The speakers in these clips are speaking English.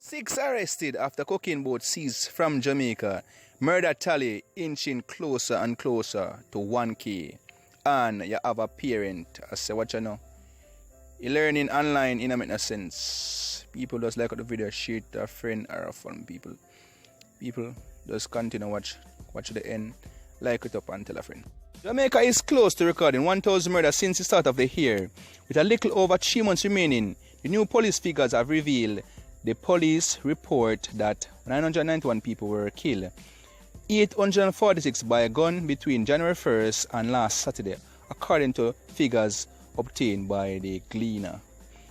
6 arrested after cocaine boat seized from Jamaica. Murder tally inching closer and closer to 1K. And you have a parent. I say, what you know? You learning online in a make no sense. People just like the video, share it to a friend or a fun people. People just continue watch the end, like it up and tell a friend. Jamaica is close to recording 1,000 murders since the start of the year. With a little over 3 months remaining, the new police figures have revealed the police report that 991 people were killed, 846 by a gun between January 1st and last Saturday, according to figures obtained by the Gleaner.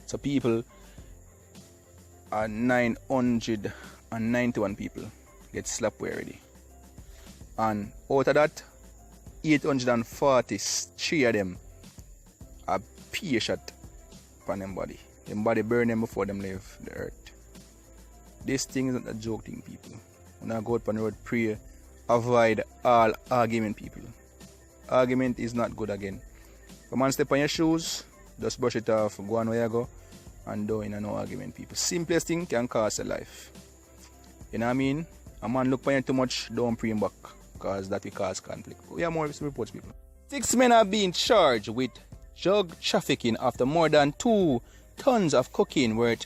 So people are 991 people get slapped already. And out of that, 843 of them are peer shot upon them body. Them body burn them before them leave the earth. This thing isn't a joke thing, people. When I go out on the road, pray, avoid all argument, people. Argument is not good again. Come on, step on your shoes, just brush it off, go on where you go, and don't in no argument, people. Simplest thing can cost a life. You know what I mean? A man look on you too much, don't pray him back, because that will cause conflict. We have more reports, people. 6 men are being charged with drug trafficking after more than 2 tons of cocaine worth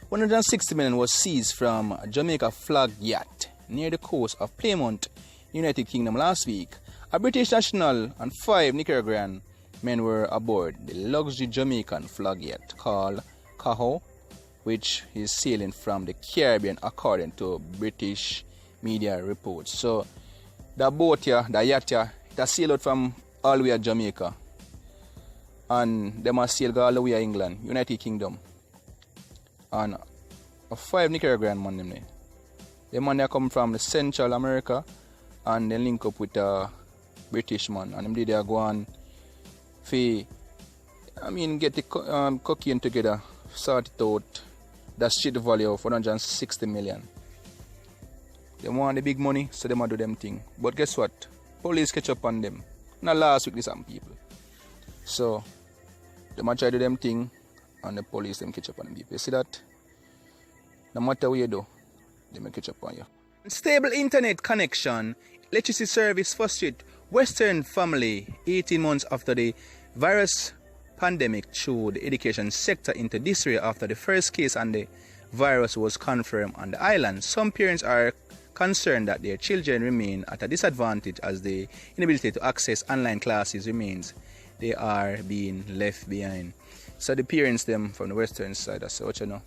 160 million was seized from a Jamaica flag yacht near the coast of Plymouth, United Kingdom last week. A British national and 5 Nicaraguan men were aboard the luxury Jamaican flag yacht called Caho, which is sailing from the Caribbean according to British media reports. So the boat here, the yacht here, it sailed out from all the way to Jamaica, and they must sail all the way to England, United Kingdom. And a 5 Nicaraguan man them there. The man they come from the Central America, and they link up with a British man, and them did they go on get the cocaine together, sort it out. That street value of 160 million. They want the big money, so they might do them thing. But guess what? Police catch up on them. Not last week, some people. So they might try to do them thing, and the police them catch up on them people. You see that? No matter what you do, they may catch up on you. Stable internet connection, electricity service frustrate Western family 18 months after the virus pandemic threw the education sector into disarray after the first case and the virus was confirmed on the island. Some parents are concerned that their children remain at a disadvantage as the inability to access online classes remains. They are being left behind. So the parents them from the western side, that's what you know.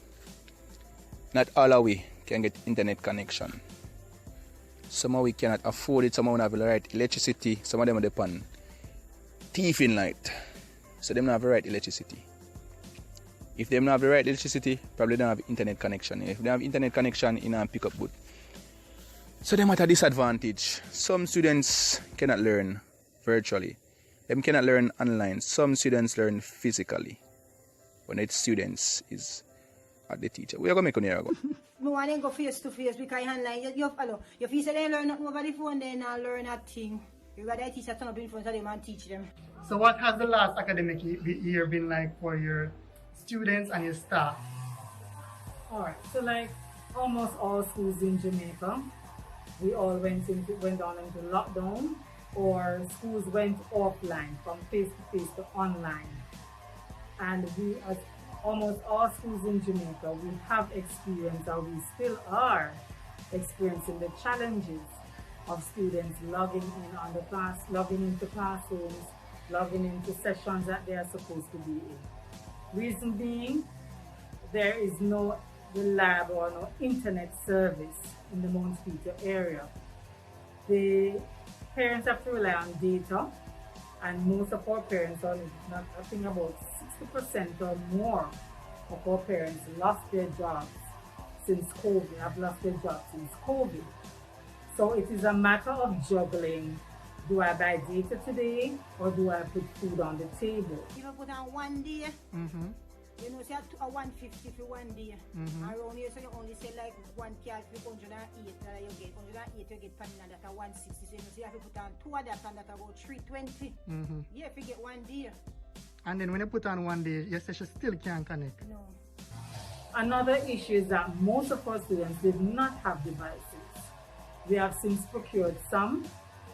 Not all of we can get internet connection. Some of we cannot afford it, some of them have the right electricity, some of them are depend thieving light. So them don't have the right electricity. If they don't have the right electricity, probably don't have internet connection. If they have internet connection, you know, pick up good. So them at a disadvantage. Some students cannot learn virtually. Them cannot learn online. Some students learn physically. When it's students is at the teacher. We are going to make a year ago. I want to go face to face because online, you feel say they learn nothing over the phone, then learn a thing. You got to teach them in front of them and teach them. So what has the last academic year been like for your students and your staff? Alright, so like almost all schools in Jamaica, we all went down into lockdown, or schools went offline from face to face to online. And we, as almost all schools in Jamaica, we have experienced, or we still are experiencing the challenges of students logging into classrooms, logging into sessions that they are supposed to be in. Reason being, there is no reliable or no internet service in the Mount Peter area. The parents have to rely on data, and most of our parents, I think about 60% or more of our parents lost their jobs since COVID, have lost their jobs since COVID. So it is a matter of juggling. Do I buy data today, or do I put food on the table? If you put on 1 day, you know, say a 150 for 1 day. Around here, so you only say like 1 cal for 108 that you get. 108 you get panina that are 160. So you know, so you have to put on 2 of that and that about 320. Yeah, if you get 1 day. And then when you put on 1 day, you say she still can't connect. No. Another issue is that most of our students did not have devices. We have since procured some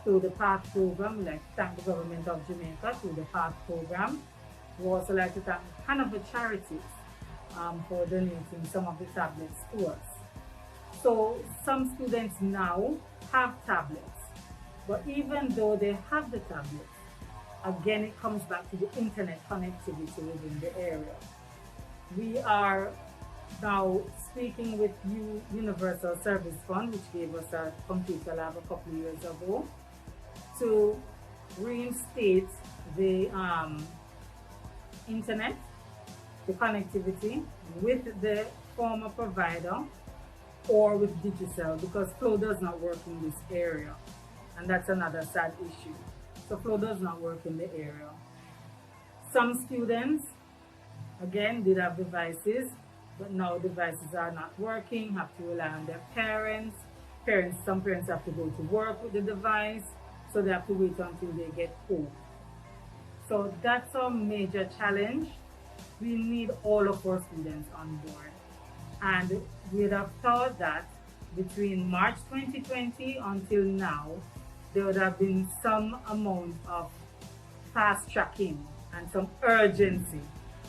through the PATH program. Like thank the government of Jamaica through the PATH program. We also like to thank Hanover Charities for donating some of the tablets to us. So some students now have tablets, but even though they have the tablets, again it comes back to the internet connectivity within the area. We are now speaking with Universal Service Fund, which gave us a computer lab a couple of years ago, to reinstate the internet, the connectivity with the former provider or with Digicel, because Flow does not work in this area, and that's another sad issue. So Flow does not work in the area. Some students, again, did have devices, but now devices are not working, have to rely on their parents. Some parents have to go to work with the device, so they have to wait until they get home. So that's a major challenge. We need all of our students on board. And we'd have thought that between March 2020 until now, there would have been some amount of fast tracking and some urgency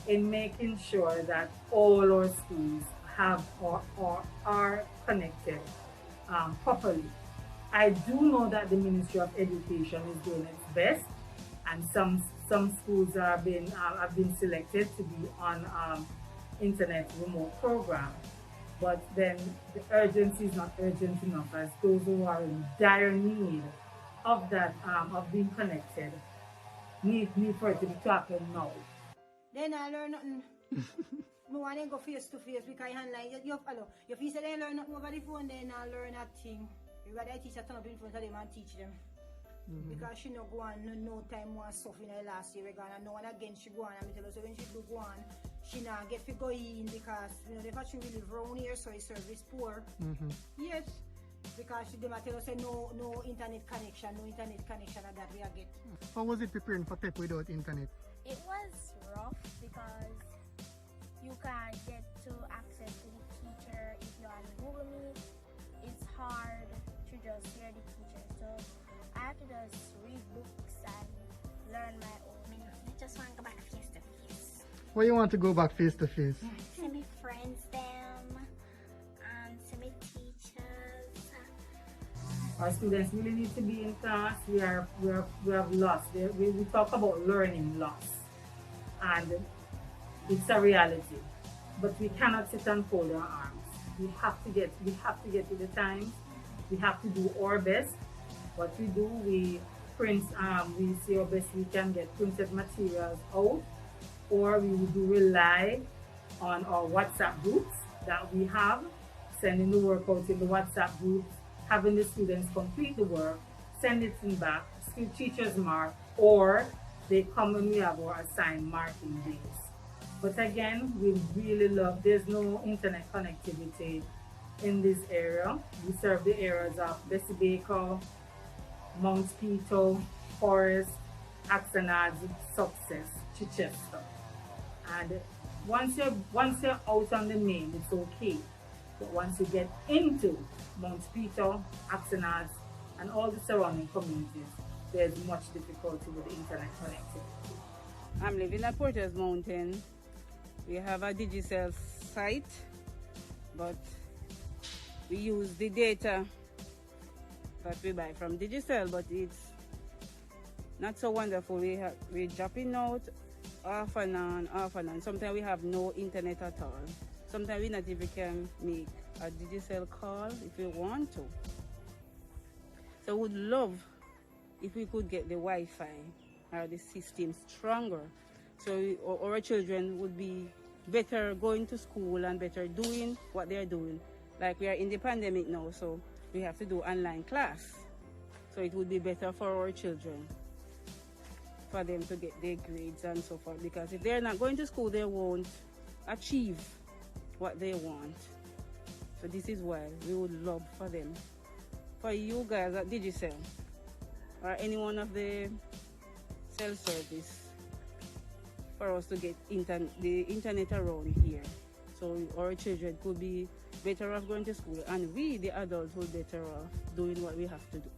in making sure that all our schools have or are connected properly. I do know that the Ministry of Education is doing its best, and some schools have been selected to be on internet remote program, but then the urgency is not urgent enough, as those who are in dire need of that of being connected need for it to happen now. Then I learn nothing. I want to go face to face because if you say they learn nothing over the phone, then I learn that thing. You got to teach a ton of in front of them and teach them. Because she no go on no time one stuff in her last year and no one again she go on and tell her, so when she do go on, she not get to go in because the fact she live around here, so it's service poor. Yes. Because she might tell us no internet connection and that we are get. How was it preparing for PEP without internet? It was rough because you can't get to access to the teacher if you're on Google Meet. It's hard to just hear the teacher. So I have to just read books and learn my own. I just want to go back face to face. Why you want to go back face to face? To meet friends them, and to meet teachers. Our students really need to be in class. We have lost. We talk about learning loss, and it's a reality. But we cannot sit and fold our arms. We have to get with the times. We have to do our best. What we do, we print. We see our best we can get printed materials out, or we do rely on our WhatsApp groups that we have, sending the work out in the WhatsApp groups, having the students complete the work, send it in back, still teachers mark, or they come when we have our assigned marking days. But again, we really love, there's no internet connectivity in this area. We serve the areas of Bessie Baker, Mount Peto, Forest, Axonad's, Success, Chichester. And once you're out on the main, it's okay. But once you get into Mount Peter, Axonad's, and all the surrounding communities, there's much difficulty with the internet connectivity. I'm living at Porter's Mountain. We have a Digicel site, but we use the data that we buy from Digicel, but it's not so wonderful. We're dropping out off and on. Sometimes we have no internet at all. Sometimes we not even can make a Digicel call if we want to. So we would love if we could get the Wi-Fi or the system stronger, so our children would be better going to school and better doing what they're doing. Like we are in the pandemic now, so we have to do online class. So it would be better for our children, for them to get their grades and so forth, because if they're not going to school, they won't achieve what they want. So this is why we would love for them, for you guys at Digicel or any one of the cell service, for us to get the internet around here So our children could be better off going to school, and we, the adults, will be better off doing what we have to do.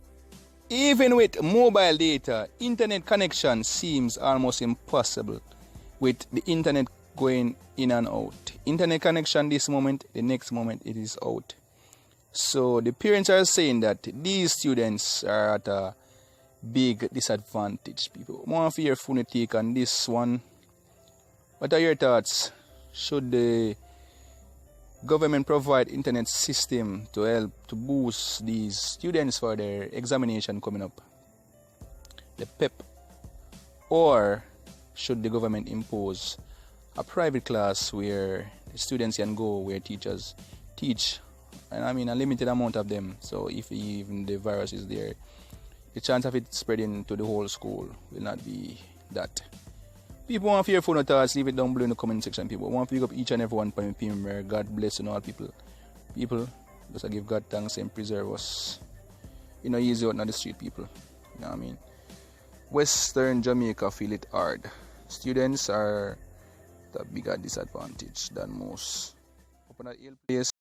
Even with mobile data, internet connection seems almost impossible with the internet going in and out. Internet connection this moment, the next moment it is out. So the parents are saying that these students are at a big disadvantage. People want to hear phone take on this one. What are your thoughts? Should the government provide internet system to help to boost these students for their examination coming up, the PEP, or should the government impose a private class where the students can go, where teachers teach, and I mean a limited amount of them, so if even the virus is there, the chance of it spreading to the whole school will not be that. People want to hear phone thoughts, leave it down below in the comment section. People want to pick up each and every one point. God bless you all people. People, just give God thanks and preserve us. You know, easy out on the street, people. You know what I mean? Western Jamaica feel it hard. Students are at a bigger disadvantage than most. Open a place.